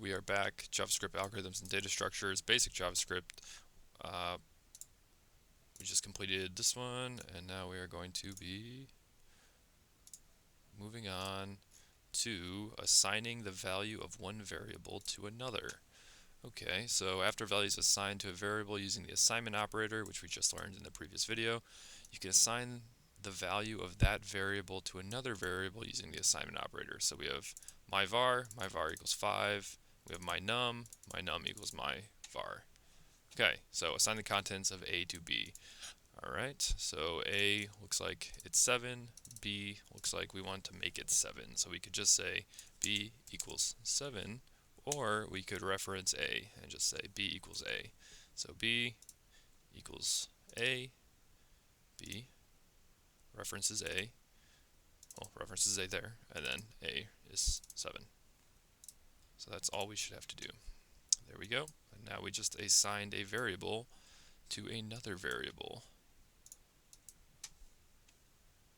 We are back. JavaScript algorithms and data structures, basic JavaScript. Uh, we just completed this one, and now we are going to be moving on to assigning the value of one variable to another. Okay, so after value is assigned to a variable using the assignment operator, which we just learned in the previous video, you can assign the value of that variable to another variable using the assignment operator. So we have my var equals 5. We have my num equals my var. Okay, so assign the contents of A to B. Alright, so A looks like it's 7, B looks like we want to make it 7. So we could just say B equals 7, or we could reference A and just say B equals A. So B equals A, B references A, well, references A there, and then A is 7. So that's all we should have to do. There we go. And now we just assigned a variable to another variable.